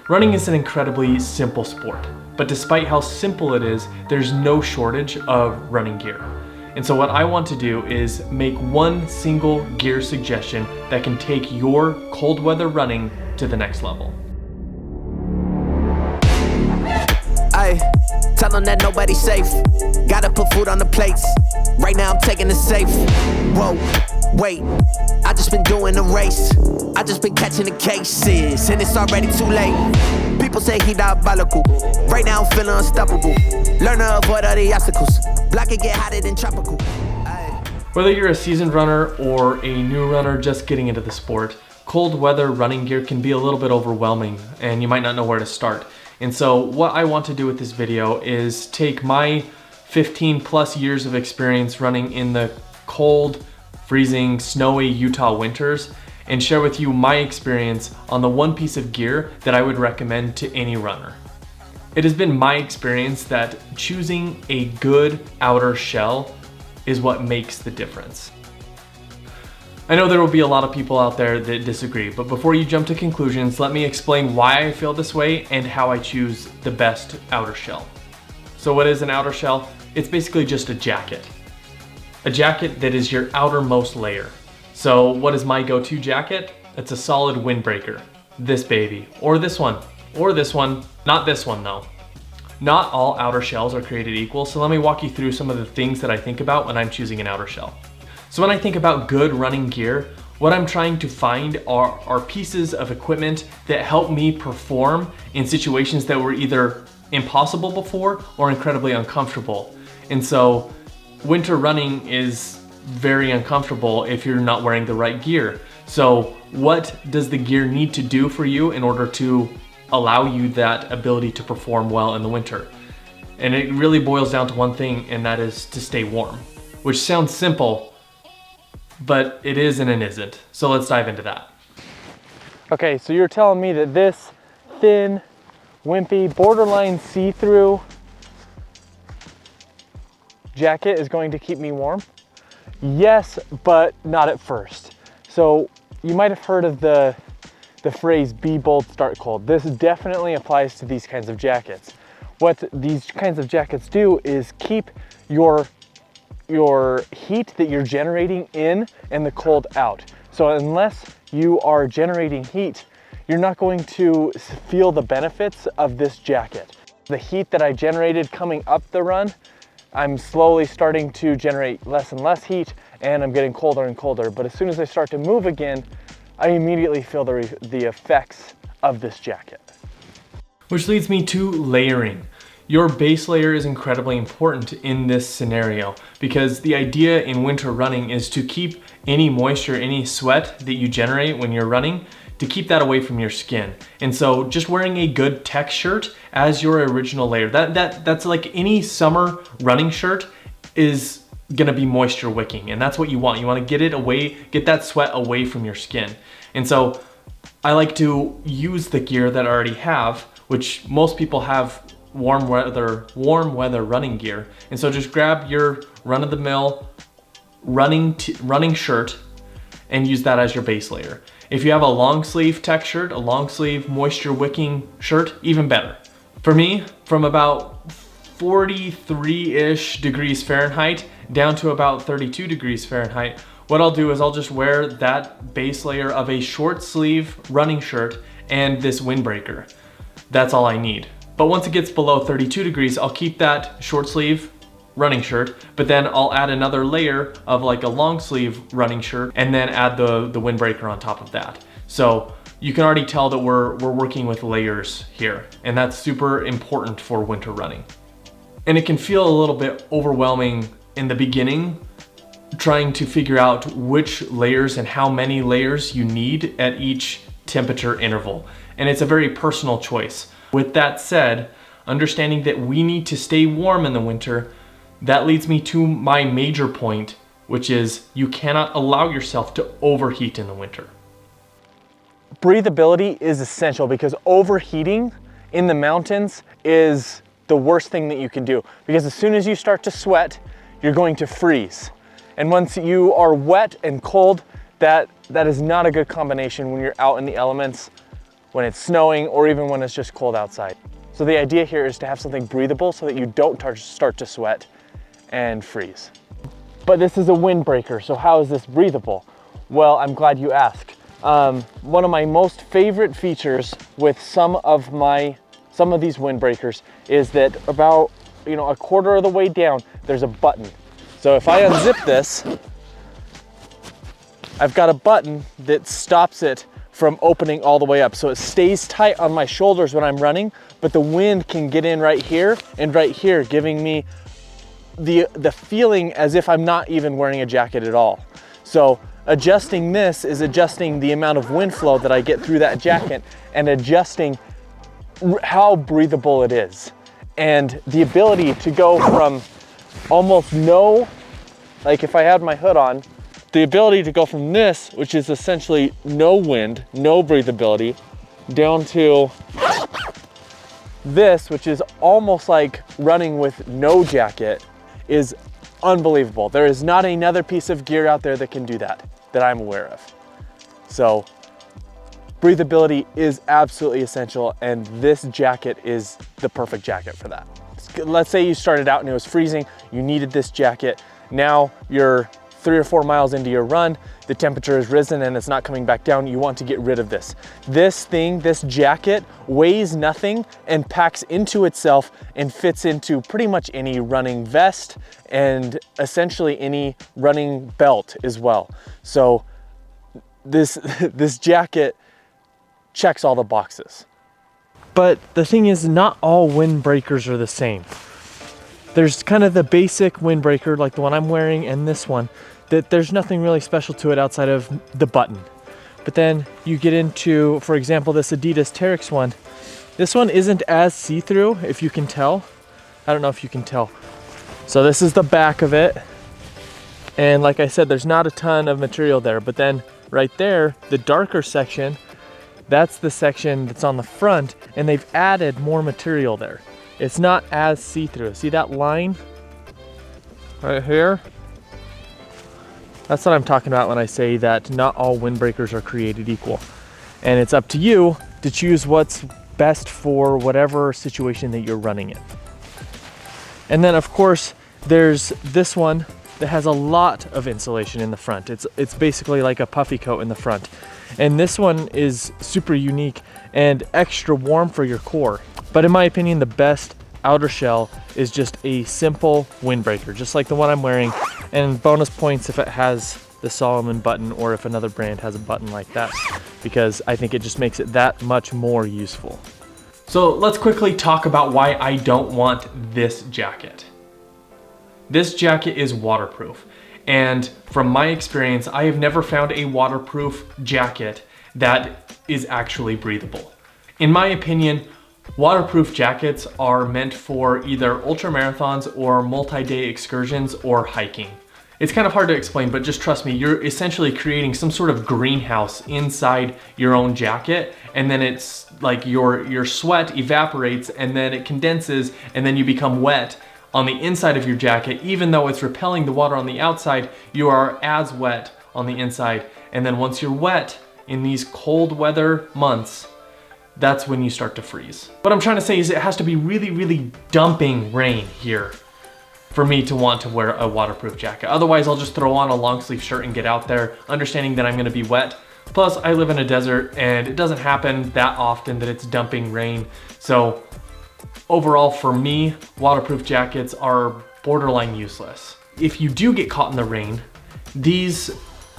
Running is an incredibly simple sport, but despite how simple it is, there's no shortage of running gear. And so what I want to do is make one single gear suggestion that can take your cold weather running to the next level. Ay, tell them that nobody's safe. Gotta put food on the plates. Right now I'm taking the safe. Whoa, wait, I just been doing the race. I just been catching the cases, and it's already too late. People say he diabolical. Right now I'm feeling unstoppable. Learn to avoid all the obstacles. Block it get hotter than tropical. Ay. Whether you're a seasoned runner or a new runner just getting into the sport, cold weather running gear can be a little bit overwhelming and you might not know where to start. And so what I want to do with this video is take my 15 plus years of experience running in the cold, freezing, snowy Utah winters and share with you my experience on the one piece of gear that I would recommend to any runner. It has been my experience that choosing a good outer shell is what makes the difference. I know there will be a lot of people out there that disagree, but before you jump to conclusions, let me explain why I feel this way and how I choose the best outer shell. So what is an outer shell? It's basically just a jacket. A jacket that is your outermost layer. So what is my go-to jacket? It's a solid windbreaker. This baby, or this one, not this one though. Not all outer shells are created equal, so let me walk you through some of the things that I think about when I'm choosing an outer shell. So when I think about good running gear, what I'm trying to find are pieces of equipment that help me perform in situations that were either impossible before or incredibly uncomfortable. And so winter running is very uncomfortable if you're not wearing the right gear. So what does the gear need to do for you in order to allow you that ability to perform well in the winter? And it really boils down to one thing, and that is to stay warm, which sounds simple, but it is and it isn't. So let's dive into that. Okay, so you're telling me that this thin, wimpy, borderline see-through jacket is going to keep me warm? Yes, but not at first. So you might have heard of the phrase be bold, start cold. This definitely applies to these kinds of jackets. What these kinds of jackets do is keep your heat that you're generating in and the cold out. So unless you are generating heat, you're not going to feel the benefits of this jacket. The heat that I generated coming up the run, I'm slowly starting to generate less and less heat, and I'm getting colder and colder. But as soon as I start to move again, I immediately feel the effects of this jacket. Which leads me to layering. Your base layer is incredibly important in this scenario because the idea in winter running is to keep any moisture, any sweat that you generate when you're running, to keep that away from your skin. And so just wearing a good tech shirt as your original layer, that's like any summer running shirt is gonna be moisture wicking, and that's what you want. You wanna get it away, get that sweat away from your skin. And so I like to use the gear that I already have, which most people have warm weather running gear. And so just grab your run-of-the-mill running shirt and use that as your base layer. If you have a long sleeve tech shirt, a long sleeve moisture wicking shirt, even better. For me, from about 43-ish degrees Fahrenheit down to about 32 degrees Fahrenheit, what I'll do is I'll just wear that base layer of a short sleeve running shirt and this windbreaker. That's all I need. But once it gets below 32 degrees, I'll keep that short sleeve running shirt, but then I'll add another layer of like a long sleeve running shirt and then add the windbreaker on top of that. So you can already tell that we're working with layers here, and that's super important for winter running. And it can feel a little bit overwhelming in the beginning, trying to figure out which layers and how many layers you need at each temperature interval. And it's a very personal choice. With that said, understanding that we need to stay warm in the winter, that leads me to my major point, which is you cannot allow yourself to overheat in the winter. Breathability is essential because overheating in the mountains is the worst thing that you can do, because as soon as you start to sweat, you're going to freeze. And once you are wet and cold, that is not a good combination when you're out in the elements when it's snowing, or even when it's just cold outside. So the idea here is to have something breathable so that you don't start to sweat and freeze. But this is a windbreaker, so how is this breathable? Well, I'm glad you asked. One of my most favorite features with some of these windbreakers is that about, a quarter of the way down, there's a button. So if I unzip this, I've got a button that stops it from opening all the way up. So it stays tight on my shoulders when I'm running, but the wind can get in right here and right here, giving me the feeling as if I'm not even wearing a jacket at all. So adjusting this is adjusting the amount of wind flow that I get through that jacket and adjusting how breathable it is. And the ability to go from almost no, like if I had my hood on, the ability to go from this, which is essentially no wind, no breathability, down to this, which is almost like running with no jacket, is unbelievable. There is not another piece of gear out there that can do that I'm aware of. So breathability is absolutely essential, and this jacket is the perfect jacket for that. Let's say you started out and it was freezing, you needed this jacket. Now you're 3 or 4 miles into your run, the temperature has risen and it's not coming back down, you want to get rid of this. This jacket weighs nothing and packs into itself and fits into pretty much any running vest and essentially any running belt as well. So this jacket checks all the boxes. But the thing is, not all windbreakers are the same. There's kind of the basic windbreaker like the one I'm wearing and this one, that there's nothing really special to it outside of the button. But then you get into, for example, this Adidas Teryx one. This one isn't as see-through, if you can tell. I don't know if you can tell. So this is the back of it. And like I said, there's not a ton of material there, but then right there, the darker section, that's the section that's on the front, and they've added more material there. It's not as see-through. See that line right here? That's what I'm talking about when I say that not all windbreakers are created equal. And it's up to you to choose what's best for whatever situation that you're running in. And then of course, there's this one that has a lot of insulation in the front. It's basically like a puffy coat in the front. And this one is super unique and extra warm for your core. But in my opinion, the best outer shell is just a simple windbreaker, just like the one I'm wearing, and bonus points if it has the Solomon button or if another brand has a button like that, because I think it just makes it that much more useful. So let's quickly talk about why I don't want this jacket. This jacket is waterproof, and from my experience, I have never found a waterproof jacket that is actually breathable. In my opinion, waterproof jackets are meant for either ultra marathons or multi-day excursions or hiking. It's kind of hard to explain, but just trust me, you're essentially creating some sort of greenhouse inside your own jacket, and then it's like your sweat evaporates and then it condenses and then you become wet on the inside of your jacket. Even though it's repelling the water on the outside, you are as wet on the inside. And then once you're wet in these cold weather months, that's when you start to freeze. What I'm trying to say is it has to be really, really dumping rain here for me to want to wear a waterproof jacket. Otherwise, I'll just throw on a long sleeve shirt and get out there, understanding that I'm gonna be wet. Plus, I live in a desert and it doesn't happen that often that it's dumping rain. So overall, for me, waterproof jackets are borderline useless. If you do get caught in the rain, these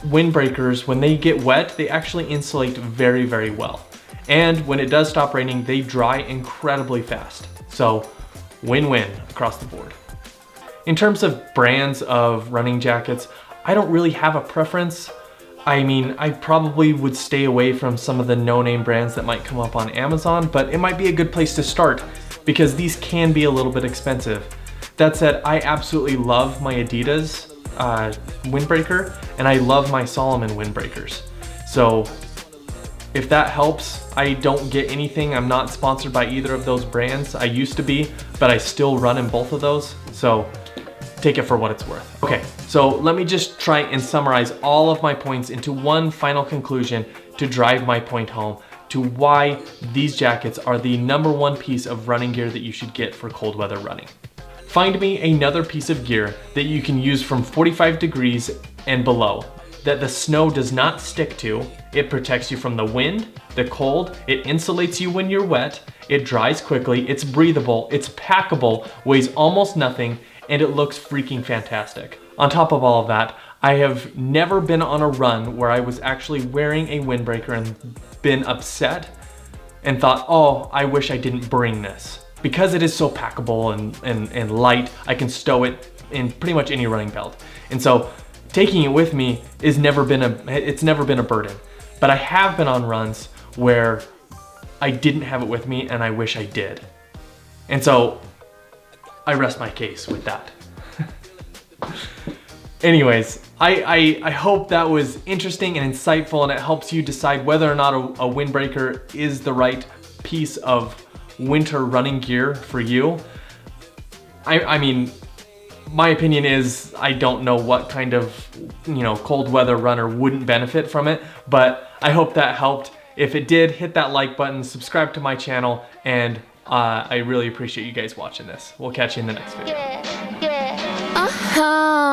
windbreakers, when they get wet, they actually insulate very, very well. And when it does stop raining, they dry incredibly fast. So win-win across the board. In terms of brands of running jackets, I don't really have a preference. I mean, I probably would stay away from some of the no-name brands that might come up on Amazon, but it might be a good place to start because these can be a little bit expensive. That said, I absolutely love my Adidas windbreaker, and I love my Solomon windbreakers. So if that helps, I don't get anything. I'm not sponsored by either of those brands. I used to be, but I still run in both of those. So take it for what it's worth. Okay, so let me just try and summarize all of my points into one final conclusion to drive my point home. to why these jackets are the #1 piece of running gear that you should get for cold weather running. Find me another piece of gear that you can use from 45 degrees and below, that the snow does not stick to. It protects you from the wind, the cold, it insulates you when you're wet, it dries quickly, it's breathable, it's packable, weighs almost nothing, and it looks freaking fantastic. On top of all of that, I have never been on a run where I was actually wearing a windbreaker and been upset and thought, oh, I wish I didn't bring this. Because it is so packable and light, I can stow it in pretty much any running belt. And so taking it with me it's never been a burden. But I have been on runs where I didn't have it with me and I wish I did. And so I rest my case with that. Anyways, I hope that was interesting and insightful, and it helps you decide whether or not a windbreaker is the right piece of winter running gear for you. I mean, my opinion is I don't know what kind of, cold weather runner wouldn't benefit from it, but I hope that helped. If it did, hit that like button, subscribe to my channel, and I really appreciate you guys watching this. We'll catch you in the next video. Uh-huh.